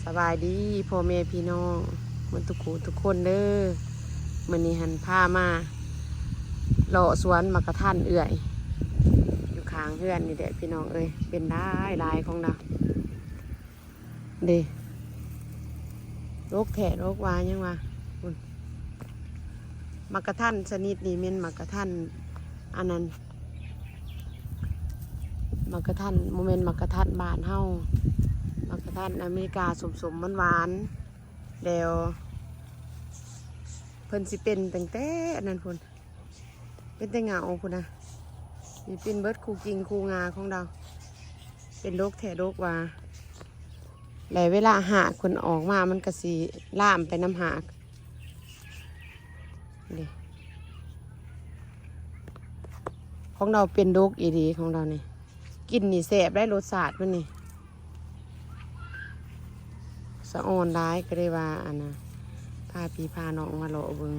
สบายดีพ่อแม่พี่น้องมันทุกคนเด้อมื้อนี้หันพามาเลาะสวนมะกะทันเอื่อยอยู่ข้างเฮือนนี่แหละพี่น้องเอ้ยเป็นได้ลายของเราเด้โรคแถโรควายังวะมะกะทันชนิดนี้เป็นมะกะทันอันนั้นมะกะทันโมเมนต์มะกะทันบ้านเฮามะกะทันอเมริกาสมหวานแล้วเพิ่นสิเป็นตั้งแต่อันนั้นพุ่นเป็นแต่เงาพุ่นนะมีเป็นเบิดคูกิงคูงาของเราเป็นโรคแถโรควาหลายเวลาหากคนออกมามันก็สิล่ามไปน้ำหากนี่ของเราเป็นโรคอีดีของเรานี่กินนี่แสบได้รสชาติมันนี่สะอ่อนร้ายก็ได้ว่าอันนะพาพี่พาน้องมาเลาะเบิ่ง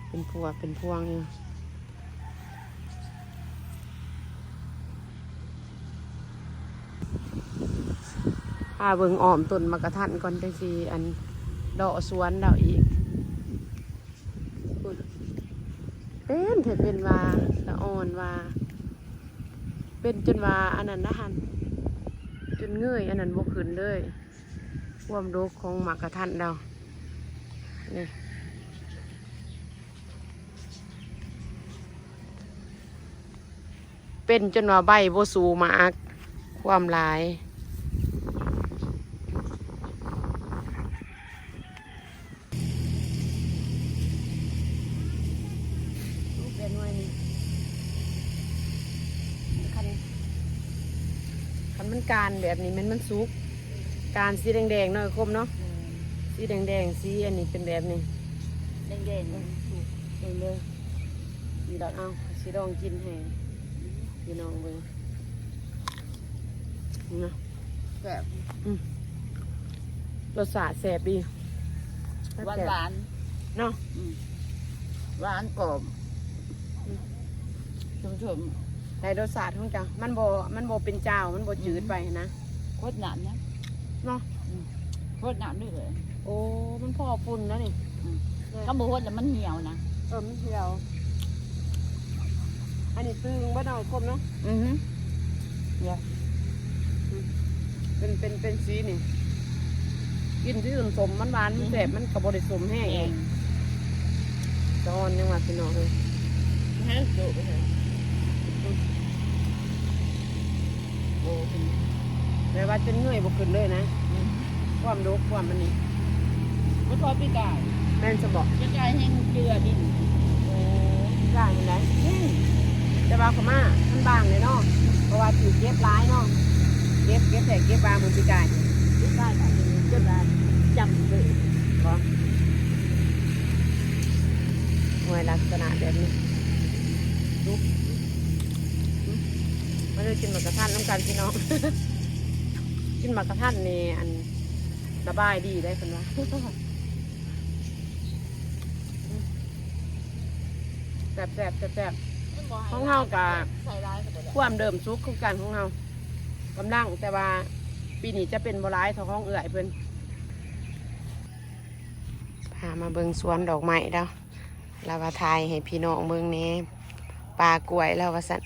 เป็นพวงอยู่พาเบิ่งอ้อมต้นมะกะทันก่อนจังสิอันเลาะสวนเราอีกเป็นเถิดเป็นว่าสะอ่อนว่าเป็นจนว่าอันนั้นนะฮันจนเงยอันนั้นบกขึ้นเลยความโรคของหมากกระทันเรานี่เป็นจนว่าใบโบสูมากความหลายเป็นไว้นี่คันมันการแบบนี้มันสุกการสีแดงๆเนาะคมเนาะสีแดงสีอันนี้เป็นแบบนี้แดงเลยดีดอกเอาสีดองกินให้พี่น้องเบิ่งนะแซ่บรสชาติแซ่บดีหวานเนาะหวานกรอบชุ่มแต่รสชาติของจังมันโบเป็นเจ้ามันโบจืดไปนะโคตรหนานนะเนาะโคตรหนานด้วยเลยโอ้มันพอปุ่นแล้วนี่ก็บอกว่ามันเหี่ยวนะมันเหี่ยวอันนี้ตึงบ้านเราคมเนาะเนี่ยเป็นสีนี่กินที่อื่นสมมันหวานมันแสบมันกับบริสมแห้งเองจอนยังว่าพี่น้องเลยให้ดูไปเลยโอ้แต่ว่าจนเงยบกขึ้นเลยนะความโรคความมันนี่ไม่พอปีกายแม่นจะบอกจะกลายให้เกลือดินโอ้ได้ยังไงจะบางขม่ามันบางเลยเนาะเพราะว่าถือเก็บร้ายเนาะเก็บแต่เก็บบางมันปีกายปีกายแบบนี้จะได้จำเลยก็หน่วยลักษณะแบบนี้ลุกไม่ได้กินหมากกระทันน้ำกันพี่น้อง กินหมากกระทันนี่อันสบายดีได้คนว่าแซ่บของเฮากับความเดิมซุกคือกันของเฮากำลังแต่ว่าปีนี้จะเป็นโบราณทองห้องเอื่อยเพิ่นพามาเบิ่งสวนดอกไม้แล้วเราว่าทายให้พี่น้องเบิ่งนี้ปลากล้วยแล้วว่าสั่น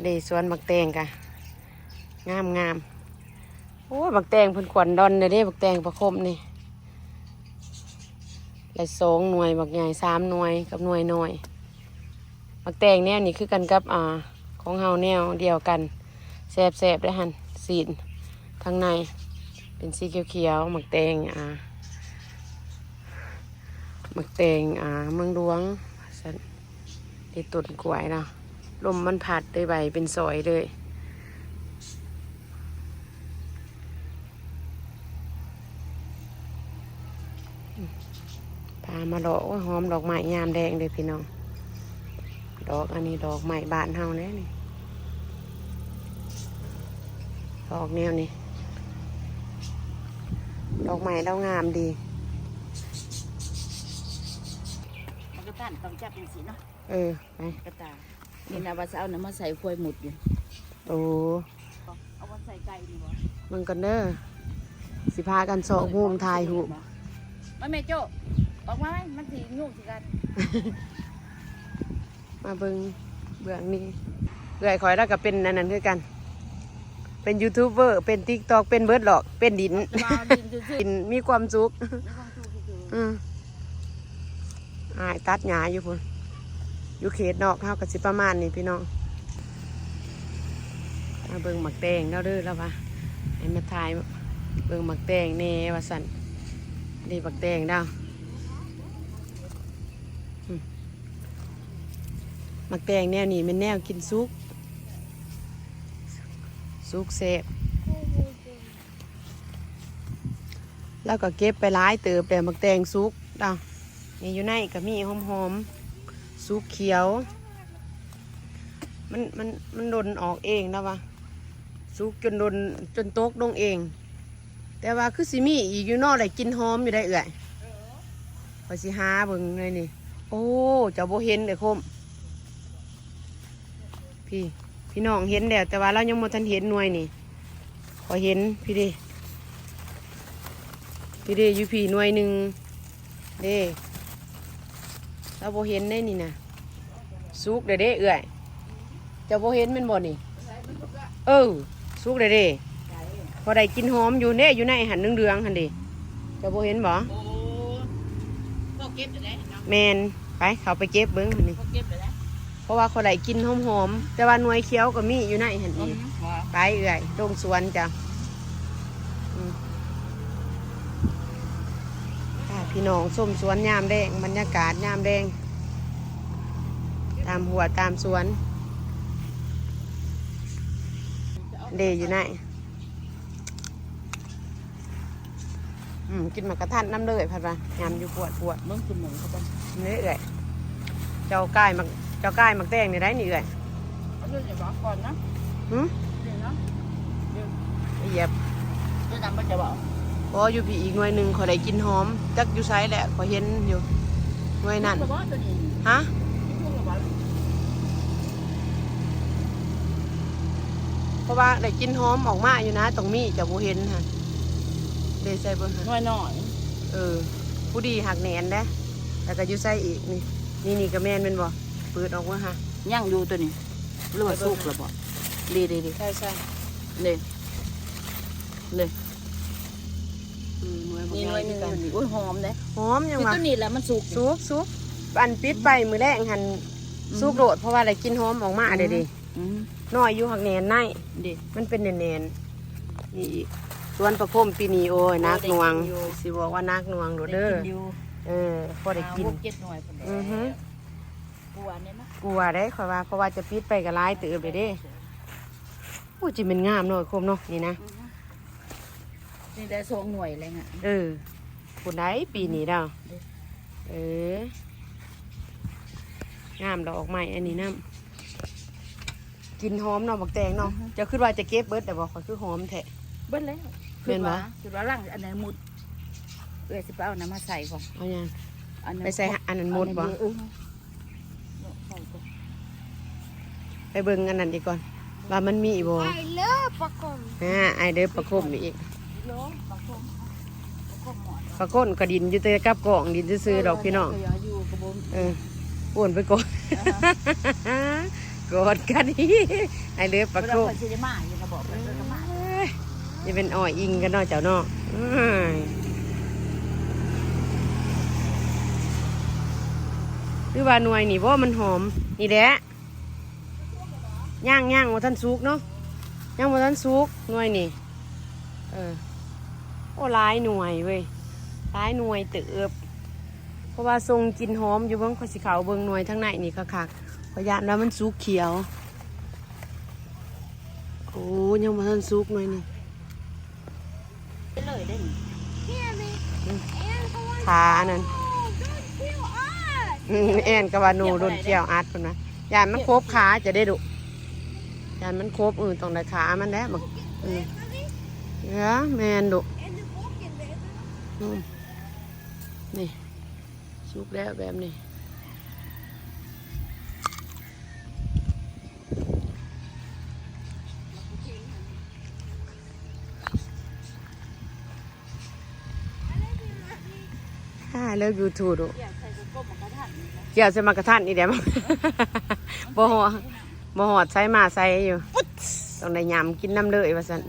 ได้สวนบักแตงกะงามโอ้บักแตงเพิ่นขวัญดอนเด้บักแตงประคมนี่ได้2 หน่วยบักใหญ่3 หน่วยกับหน่วยน้อยบักแตงแนวนี่คือกันกับของเฮาแนวเดียวกันแซ่บได้หั่นสีนข้างในเป็นสีเขียวๆบักแตงบักแตงเมืองหลวงสั่นที่ต้นกล้วยเนาะลมมันพัดได้ใบเป็นซอยเลยพามาดอกหอมดอกไม้ยามแดงเลยพี่น้องดอกอันนี้ดอกไม้บานเฮาแน่นี่ดอกแนวนี้ดอกไม้เรางามดีมันก็ต้านต้องจับเป็นสีเนาะไปกระตาไป นี่นะว่าจะเอาน้ำมาใส่ควยหมุดอยู่ โอ้ เอามาใส่ไก่ดีบ่ มันกันเด้อสิพากันสอกหูมถ่ายหูป มาแม่โจ้ออกมาไหมมันสียุ่งสิกัน มาเบิ่งเบื้องนี้เอื่อยคอยแล้วก็เป็นอันนั้นคือกัน เป็นยูทูบเบอร์เป็นติ๊กตอกเป็นเบิร์ดหรอกเป็นดิน มาดินซื่อ ดินมีความสุข ๆมีความสุขคือ อืมอายตัดหญ้าอยู่พุ่นอยู่เขตนอกเฮาก็สิประมาณนี้พี่น้องมาเบิ่งหมักแตงแล้วเด้อแล้วว่าให้มาถ่ายเบิ่งหมักแตงแน่ว่าซั่นนี่หมักแตงดาวหมักแตงแนวนี้เป็นแนวกินซุกซุกแซ่บแล้วก็เก็บไปหลายเติบแต่หมักแตงซุกดาวนี่อยู่ในก็มีหอมๆซุกเขียวมันดนออกเองนะวะซุกจนดนจนตกลงเอง แต่ว่าคือสิมีอีกอยู่นอกได้กินหอมอยู่ได้เอื่อยพอสิหาเบิ่งเลยนี่โอ้เจ้าโบเห็นเลยคมพี่น้องเห็นแล้วแต่ว่าเรายังบ่ทันเห็นหน่วยนี่พอเห็นพี่เด้อยู่พี่หน่วยหนึ่งเด้เราโบเห็นได้นี่นะซุกเด้เอื่อยเจ้าโบเห็นมันบ่นี่ซุกเด้พอได้กินหอมอยู่เนี่ยอยู่ในหันเดืองๆหันดิเจ้าโบเห็นบ่ โอ้ก็เก็บไปแล้วเนาะ แมนไปเขาไปเก็บเบิ้งหันนี่ ก็เก็บไปแล้ว เพราะว่าเขาได้กินหอมๆแต่ว่าหน่วยเขียวก็มีอยู่ในหันอีก ว่า ไปเอื่อยลงสวนจ้ะพี่น้องส้มสวนยามแดงบรรยากาศยามแดงตามหัวตามสวนเดอยู่ไหนกินหมากกระทันน้ำเลยพัดว่ายามอยู่ปวด มึงกินหมูเข้าไป เนื้อเอื่อยเจ้าก้ายมักแตงนี่ได้นี่เอื่อย เอาเรื่องอย่าบอกก่อนนะ หืม เดี๋ยวนะ เหยียบ เดี๋ยวจำมันจะบอก พออยู่พี่อีกหน่วยหนึ่งขอได้กินหอมจักอยู่ไซแหละขอเห็นอยู่หน่วยนั่น ตัวนี้ ฮะ ช่วงระบาด เพราะว่าได้กินหอมออกมาอยู่นะตรงมีจะบ่เห็นฮะเดใส่เบิ่งฮะ น้อยหน่อย ผู้ดีหักแหนนเด้แล้วก็อยู่ไซอีกนี่ก็แม่นเป็นบ่เปิดออกมาฮะ ย่างดูตัวนี้หรือว่าสุกระบอกดี ใช่ เลยเลย หน่วย นี่หน่วยหนึ่งโอ้ยหอมเลย หอมยัง คือ วะ ตัวนี้แหละมันสุก สุกอันปิดไปมือแรกหันสุกโดดเพราะว่าได้กินหอมออกมาเด้น้อยอยู่หักแหนนใน ดี มันเป็นแหนนๆนี่อีกสวนประพรมปีนี้โอ้ยนักหน่วงสิบอกว่านักหน่วงโดดเด้อพอได้กิน เก็บหน่อยคนเดียวกลัวเนี่ยนะ กลัวได้ขอยว่าเพราะว่าจะปิดไปกับลายเตือไปเด้โอ้จิเป็นงามเนาะคมเนาะนี่นะ นี่ได้สองหน่วยเลยฮะ คนไหนปีนี้ดาวงามดอกไม้อันนี้น้ำกินหอมเนาะบักแตงเนาะจะคิดว่าจะเก็บเบิดแต่บอกเขาคือหอมแท้ เบิ้ลแล้ว เป็นปะ คือว่าร่างอันไหนมุดสิไปเอาน้ำมาใส่ก่อน เอายังไปใส่อันนั้นหมดบ่ไปเบิ่งอันนั้นดีก่อนว่ามันมีบ่ ไอเลิฟปะกง ไอเด้อประคมอีกประก้นกระดินอยู่เตะกับกล่องดินซื้อๆดอกพี่น้องป่วนไปก่อนกอดกันนี่ไอเด้อประคมจะเป็นอ้อยอิงกันเนาะเจ้าเนาะหรือว่าหน่วยนี่เพราะมันหอมนี่แหละย่างว่าท่านซุกเนาะย่างว่าท่านซุกหน่วยนี่โอ้หลายหน่วยเว้ยหลายหน่วยเติบเพราะว่าทรงกินหอมอยู่เบิ้งข้อสีขาวเบิ้งหน่วยทั้งในนี่คักๆพยานว่ามันซุกเขียวโอ้ยังว่าท่านซุกหน่วยนี่ เลยได้ ขานั่นแอนกับวานูโดนเกี่ยวอัดคนนะยานมันครบขาจะได้ดุยานมันครบต้องได้ขามันแล้วบักแมนดุนี่ซุกแล้วแบบนี้ love you too ดู เกี่ยวใส่กระก้มกระทัน เกี่ยวใส่มากระทันอีเดี๋ยวบ่หอดบ่หอดใส่มาใส่อยู่ต้องได้ยำกินน้ำเลยว่าซั่น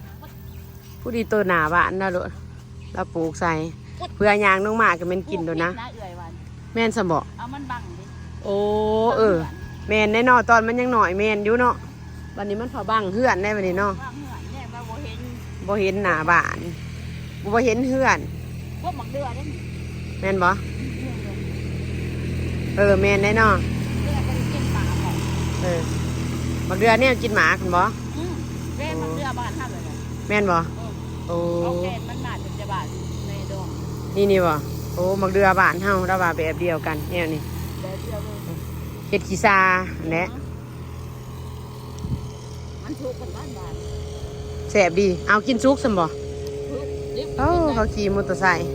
ผู้ดีตัวหนาบ้านนะลูกเราปลูกใส่เพื่อยางน้องหมาก็แม่นกินดูนะแม่นสมบ่ เอามันบังดิ โอ้แม่นแน่นอนตอนมันยังหน่อยแม่นอยู่เนาะวันนี้มันพอบังเฮือนได้วันนี้เนาะ บังเหมือนเนี่ยว่าโบเห็น บ่เห็นหน้าบ้านบ่เห็นเฮือน พวกหมักเดือดนี่ แม่นบ่แม่นแน่นอน เดือดก็กินปลาของ บักเดือเนี่ยกินหมาคุณบ่ แม่หมักเดือดบ้านท่าเลย แม่นบ่โอ้ เอาแกนมันมาจนจะบาดในดง นี่บ่โอ้บักเดือบ้านเฮาเราว่าแบบเดียวกันแนวนี้ เดี๋ยวเดียวเลย เฮ็ดขี้ซาแหละ มันถูกกันบ้านบ้าน แซ่บดีเอากินซุกซั่นบ่ ถูกดิบ โอ้เขาขี่มอเตอร์ไซค์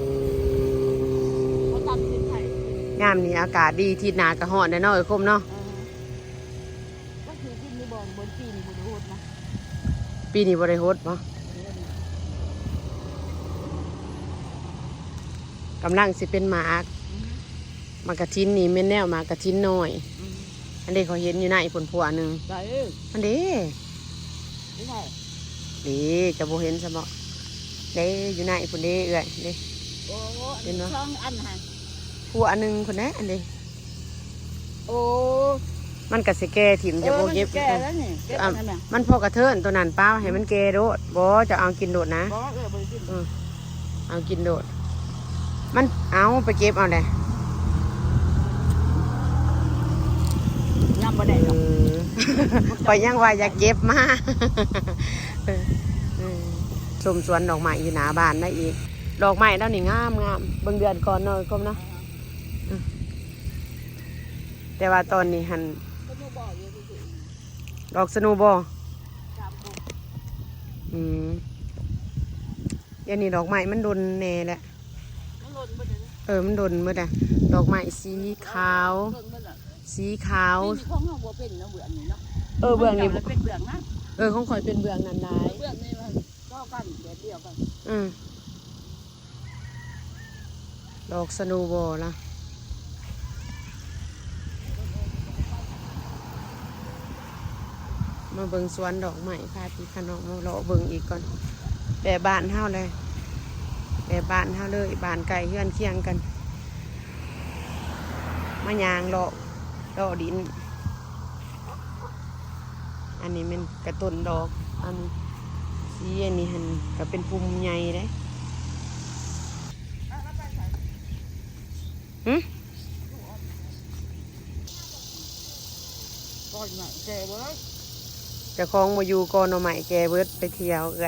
เขาตำกินไข่ ยามนี้อากาศดีที่หน้าก็ร้อนแน่เนาะคมเนาะ ก็คือกินในบ่อนบนปีนบนโหดนะ ปีนี้บ่ได้โฮดบ่กำลังสิเป็นหมากระทินนี่แม่นแนวหมากระทินน้อย อันนี้เขาเห็นอยู่ในผลพัวหนึ่ง ได้ อันนี้ ไม่ใช่ นี่จะโบเห็นซะบ่เด้อยู่ในผลเด้เอื่อยเด้ โอ้เห็นช่องอันหัน พัวอันหนึงคนนี้อันนี้ โอ้ มันกะสิแก่ถิ่มจะโบเก็บ แก่แล้วนี่เก็บอันนั้นน่ะ มันพอกระเทินตัวนั้นเป้าให้มันแก่โดดบ่จะเอากินโดดนะ บ่บริกิน เอากินโดด มันเอาไปเก็บเอาเลย ยำบ่ได้หรอก ปยังว่าอยากเก็บมาชมสวนดอกไม้อยู่หน้าบ้านได้อีก ดอกไม้แล้วนี่งามเบิ่งเดือนก่อนเนาะก้มเนาะแต่ว่าตอนนี้หัน ก็บ่บอกอยู่ที่ ดอกสนูบอ จามปุ๊บ เดี๋ยวนี้ดอกไม้มันโดนแน่แหละ มันหล่นบ่ได้ มันโดนเมื่อใดดอกไม้สีขาว หล่นบ่ล่ะ สีขาว มีของเฮาบ่เป็นเนาะเบื้องนี่เนาะ เบื้องนี้ เป็นเบื้องนะ ของข่อยเป็นเบื้องนั้นได้ เบื้องนี่มันก็กันเดียวกัน ดอกสนูบอละมาเบิ่งสวนดอกไม้พาพี่พาน้องมาเลาะเบิ่งอีกก่อนแบบบ้านเฮาเลยแบบบ้านเฮาเลยบ้านไก่เฮือนเคียงกันมายางเลาะดิน อันนี้มันกระต้นดอกอันสีอันนี้หันก็เป็นภูมิใหญ่เด้ก้อนใหญ่แก่บ่ได้ เจะคลองมาอยู่ก่อนหน่อไม้แกเบิดไปเที่ยวเอื่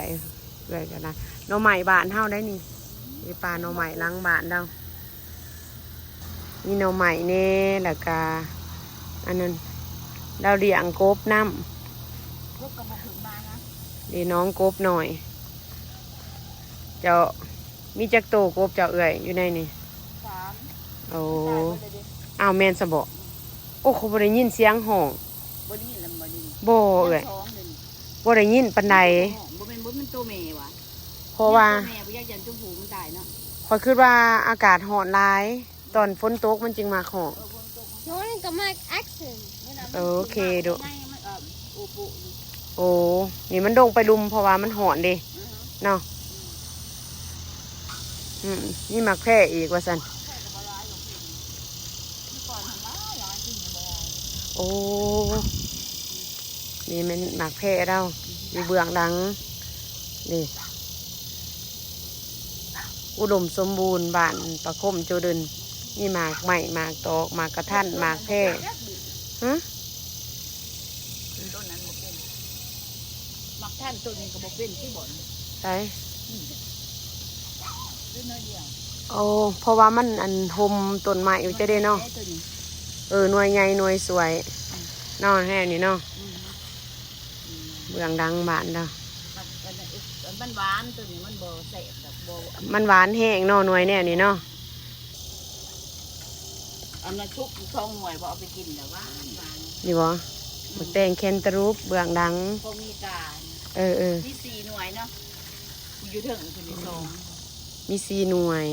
อยกันนะหน่อไม้บ้านเฮาได้นี่มีปลาหน่อไม้หล้างบ้านเรามีหน่อไม้เน่แล้วก็อันนั้นเราเลี้ยงกบน้ำ พวกกระบอกถึงมานะ ดีน้องกบหน่อย เจ้ามีจักโตกบเจ้าเอื่อยอยู่ในนี่ 3 โอ้ ได้บ่ได้ อ้าวแมนสะบอกโอ้เขาบ่ได้ยินเสียงห้อง บ่ได้ยินลำบ่ได้ยิน บ่เอื่อยบ่ได้ยินปานใด บ่เป็นบ่มันตัวแม่ว่ะ เพราะว่า แม่บ่อยากยันตัวผู้มันตายเนาะ ข้อยคิดว่าอากาศร้อนหลาย ตอนฝนตกมันจึงมาห้อง You want to go make accent? โอเคดู มันอุปุ โอ้นี่มันดงไปลุมเพราะว่ามันหอนเด้เนาะนี่มักแพร่อีกว่าสันโอ้นี่มันมักแพร่เราอยู่เบื้องหลังนี่อุดมสมบูรณ์บ้านประคมโจดินนี่หมากใหม่หมากตอกหมากกระทันหมากแพร่ฮะ ต้นนั้นบ่เป็นมักท่านต้นนี้ก็บ่เป็นที่บ่อน ใช่ ด้วยน้อยเดียว โอ้เพราะว่ามันอันหมต้นไม้อยู่จะได้เนาะ ตัวนี้ หน่วยใหญ่หน่วยสวยเนาะแห่นี่เนาะเบื้องดังบ้านเนาะ มันหวานตัวนี้มันบ่แซ่บแบบบ่ มันหวานแห้งเนาะหน่วยแน่นี่เนาะ อันนั้นทุกช่องหน่วยบ่เอาไปกินแล้วหวาน นี่บ่บักแตงแคนตาลูปเบื้องดัง พวกมีกา มี4หน่วยเนาะอยู่ถึงคือมี2 มี4 หน่วย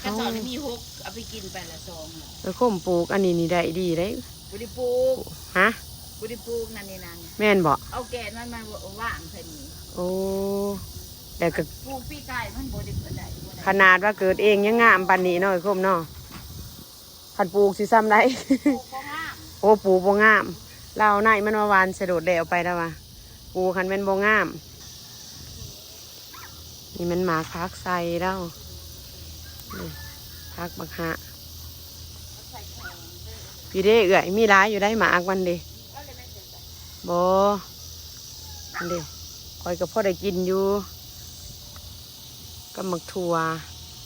กระสอบนี่มี6เอาไปกินไปละ2แล้ว แล้วคมปลูกอันนี้นี่ได้ดีได้ บ่ได้ปลูก ฮะ บ่ได้ปลูกนั่นนี่นั่น แม่นบ่ เอาแกนมันมาว่างเพิ่นนี่ โอ้แต่ก็ ปลูกปีกายมันบ่ได้ปานใดบ่ได้ ขนาดว่าเกิดเองยังงามปานนี้เนาะไอ้คมเนาะคันปลูกสิซ้ำได้ ปลูกบ่งาม โอ้ปลูกบ่งามเราไหนมันมาวานสะโดดเดวไปแล้วว่ะปลูกคันเป็นบ่งามนี่มันหมากพักใส่แล้วนี่พักบักฮะพี่เด้เอื่อยมีร้ายอยู่ได้หมากมันดิบ่มันดิคอยกับพ่อได้กินอยู่กับหมักถั่ว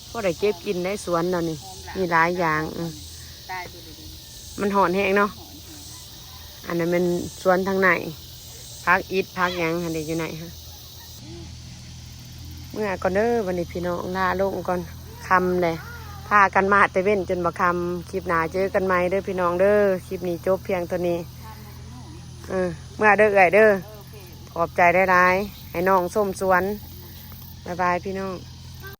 พ่อได้เก็บกินได้สวนเรานี่มีหลายอย่างตายดูดิ มันหอนแห้งเนาะอันนั้นมันสวนทางไหนพักอิฐพักหยังอันเด็กอยู่ไหนฮะเมื่อก่อนเด้อวันนี้พี่น้องลาลงก่อนคำเลยพากันมาแต่เว้นจนบ่คำคลิปหนาเจอกันไหมเด้อพี่น้องเด้อคลิปนี้จบเพียงตัวนี้เมื่อเด้อเอ่ยเด้อขอบใจได้ร้ายให้น้องส้มสวนบ๊ายบายพี่น้อง